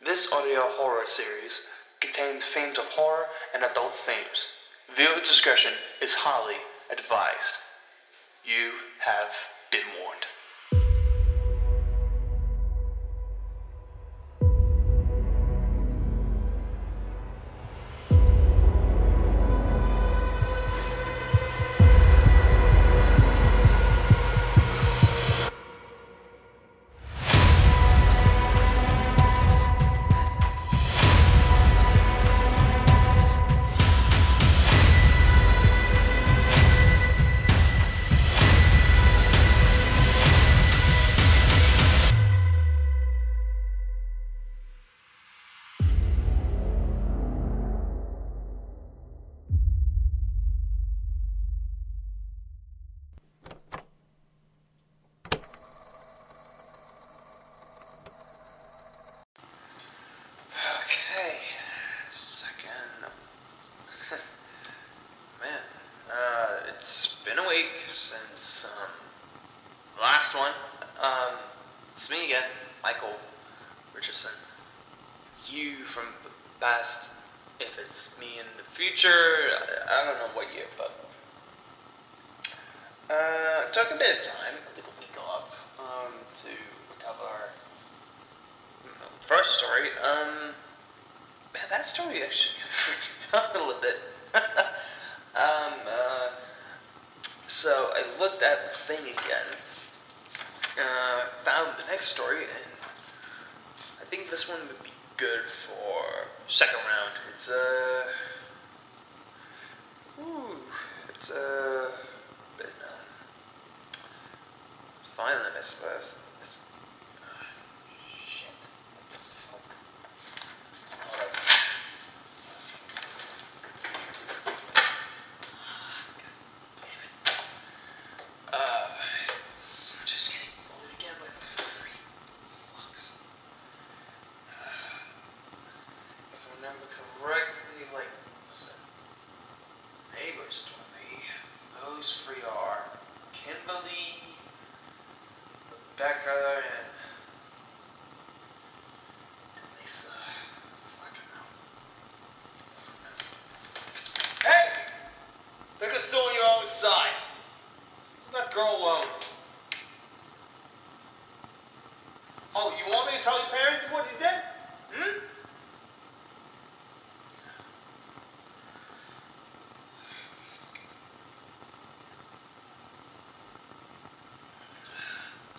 This audio horror series contains themes of horror and adult themes. Viewer discretion is highly advised. You have been warned. Okay, second. Man, it's been a week since the last one. It's me again, Michael Richardson. You from the past, if it's me in the future, I don't know what year, but took a bit of time, took a week off, to recover the first story. Man, that story actually kind of freaked me out a little bit. So I looked at the thing again, found the next story, and I think this one would be good for second round. It's a bit violent, I suppose. Shit. What the fuck? Hold up. It's just getting loaded again by three fucks. If I remember correctly, was it neighbors told me those three are Kimberly, Rebecca, and Lisa. Fucking hell. Hey! Becca's still on your own sides. Leave that girl alone. Oh, you want me to tell your parents what you did? Hmm?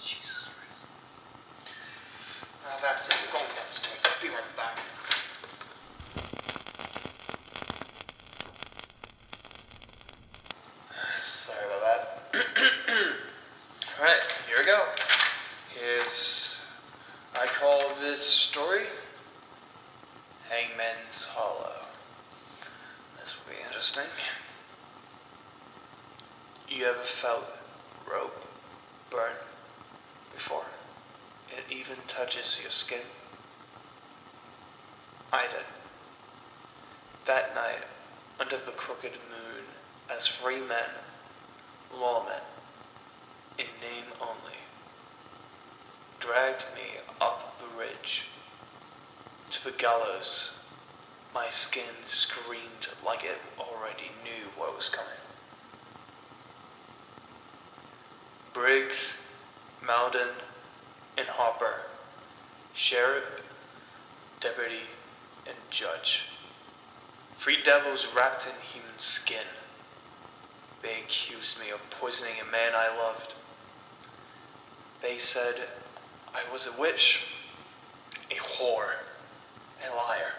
Jesus Christ. That's it. I'm going downstairs. I'll be right back. Sorry about that. Alright, here we go. I call this story Hangman's Hollow. This will be interesting. You ever felt rope burn before? It even touches your skin? I did. That night, under the crooked moon, as free men, lawmen, in name only, dragged me up the ridge to the gallows. My skin screamed like it already knew what was coming. Briggs, Malden, and Harper, sheriff, deputy, and judge. Three devils wrapped in human skin. They accused me of poisoning a man I loved. They said I was a witch, a whore, a liar.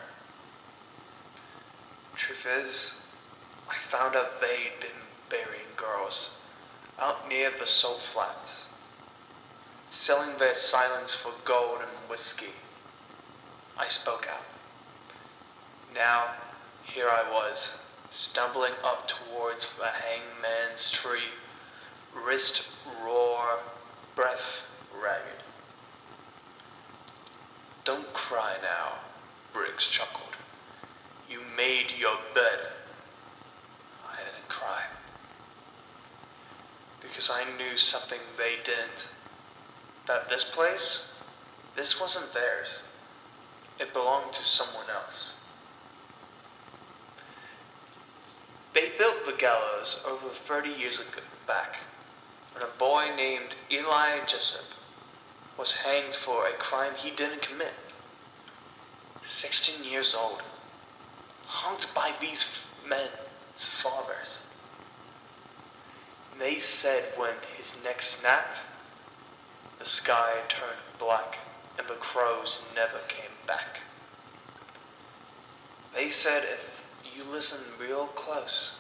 Truth is, I found out they'd been burying girls out near the salt flats, selling their silence for gold and whiskey. I spoke out. Now, here I was, stumbling up towards the hangman's tree, wrist raw, breath ragged. Don't cry now, Briggs chuckled. You made your bed. I didn't cry. Because I knew something they didn't. That this place, this wasn't theirs. It belonged to someone else. They built the gallows over 30 years back, when a boy named Eli Jassop was hanged for a crime he didn't commit. 16 years old, hanged by these men's fathers. They said when his neck snapped, the sky turned black and the crows never came back. They said if you listen real close,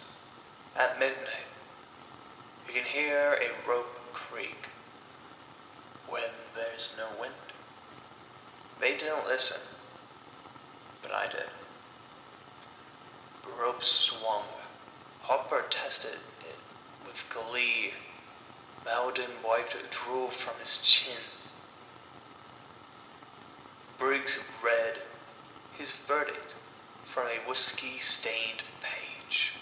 at midnight, you can hear a rope creak when there's no wind. They didn't listen, but I did. The rope swung. Hopper tested it with glee. Malden wiped a drool from his chin. Briggs read his verdict from a whiskey-stained page.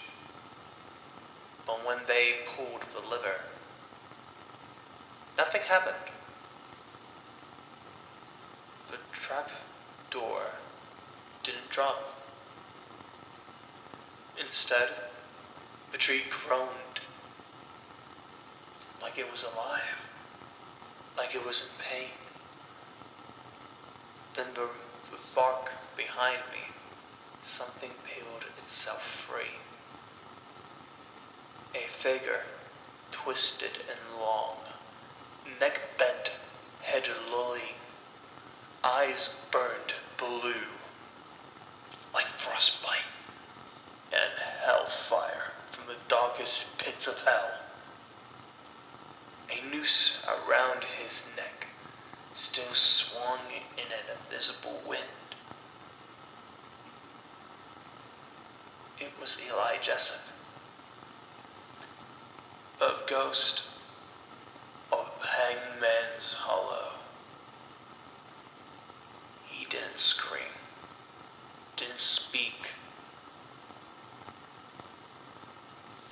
But when they pulled the lever, nothing happened. The trap door didn't drop. Instead, the tree groaned, like it was alive, like it was in pain. Then the bark behind me, something peeled itself free. A figure, twisted and long, neck bent, head lolling, eyes burned blue, like frostbite and hellfire from the darkest pits of hell. A noose around his neck still swung in an invisible wind. It was Eli Jassop, the ghost of Hangman's Hallow. He didn't scream, didn't speak.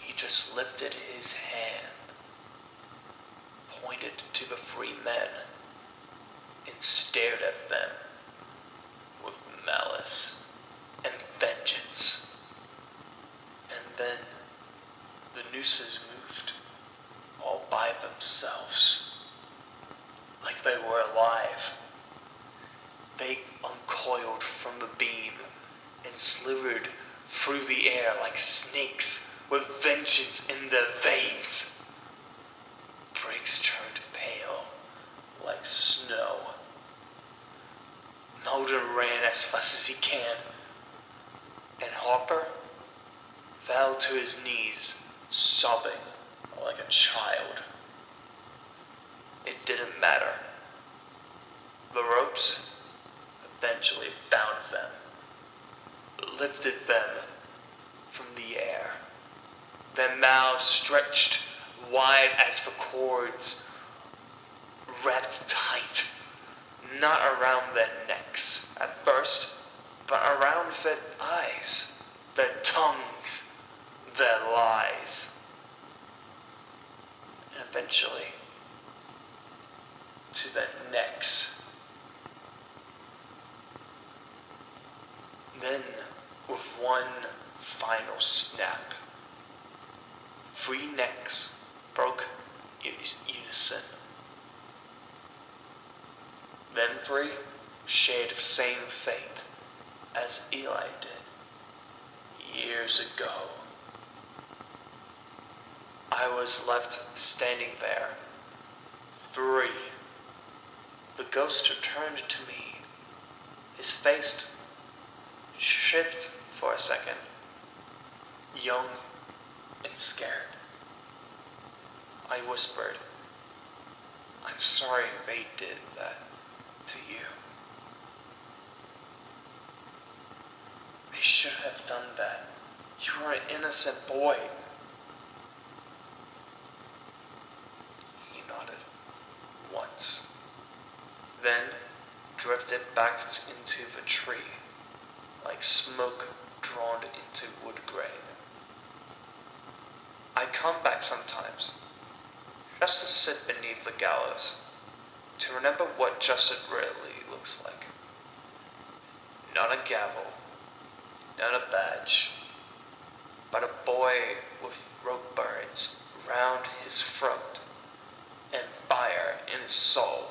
He just lifted his hand, pointed to the three men, and stared at them with malice and vengeance. And then the nooses moved all by themselves, like they were alive. They uncoiled from the beam and slithered through the air like snakes with vengeance in their veins. Briggs turned pale like snow. Mulder ran as fast as he can, and Hopper fell to his knees, sobbing like a child. It didn't matter. The ropes eventually found them, lifted them from the air. Their mouths stretched wide as the cords, wrapped tight, not around their necks at first, but around their eyes, their tongues, their lies. And eventually, to their necks. Then, with one final snap, 3 necks broke in unison. Then 3 shared the same fate as Eli did years ago. I was left standing there, free. The ghost turned to me, his face shifted for a second, young and scared. I whispered, "I'm sorry they did that to you. They should have done that. You were an innocent boy." He nodded once, then drifted back into the tree, like smoke drawn into wood grain. I come back sometimes, just to sit beneath the gallows, to remember what justice really looks like. not a gavel, not a badge, but a boy with rope burns round his throat and fire in his soul.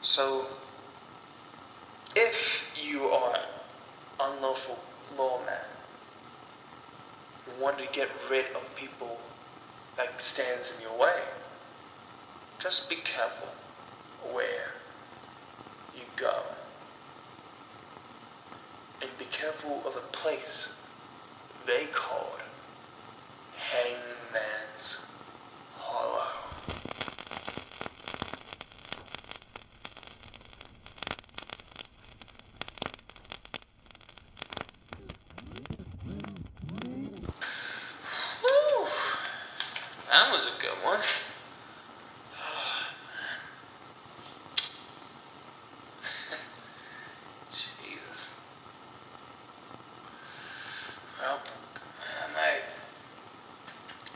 So, if you are an unlawful lawman who want to get rid of people that stands in your way, just be careful where you go. And be careful of a place they called Hangman's Hollow. Whew. That was a good one. Jesus. Well, I might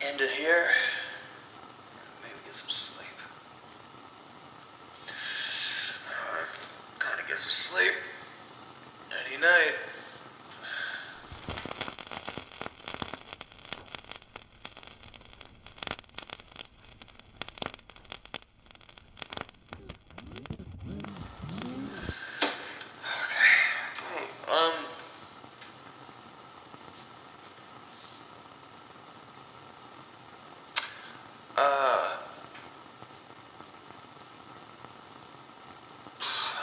end it here. Maybe get some sleep. Alright, time to get some sleep. Nighty night.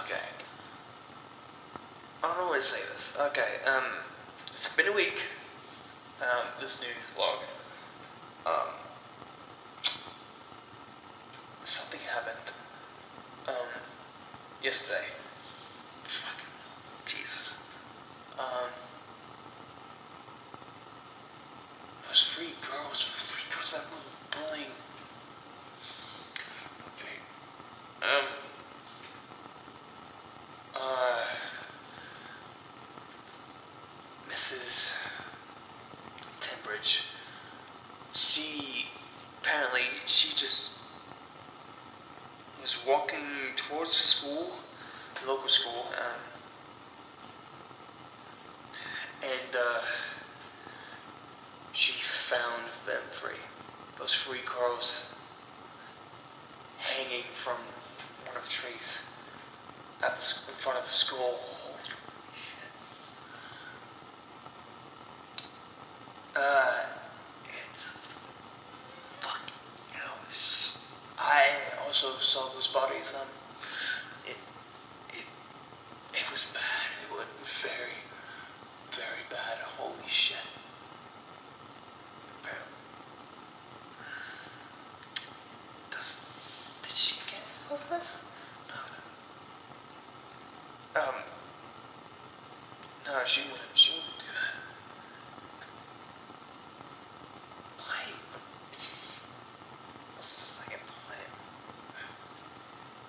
Okay. I don't know how to say this. Okay, it's been a week. This new vlog. Something happened. Yesterday. Jesus. Those three girls that were bullying. Okay. Mrs. Tenbridge. She just was walking towards the school, the local school, and she found them three. Those three girls hanging from one of the trees in front of the school. Holy shit. It's fucking, I also saw those bodies. It was bad. It was very, very bad. Holy shit. Did she get involved with this? No. No, she wouldn't do that. Why? It's the second time.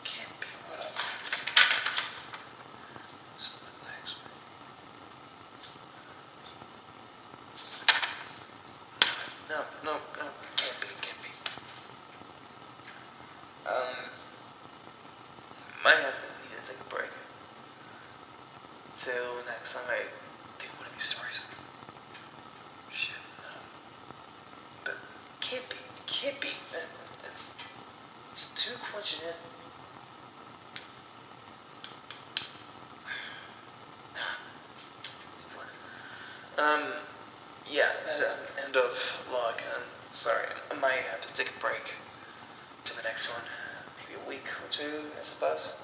Can't be what up. Just relax, man. No, can't be. Might have to need to take a break. Till next time I do one of these stories. Shit. But can't be. It's too crunching in. Yeah, end of vlog. Sorry, I might have to take a break to the next one. Maybe a week or two, I suppose.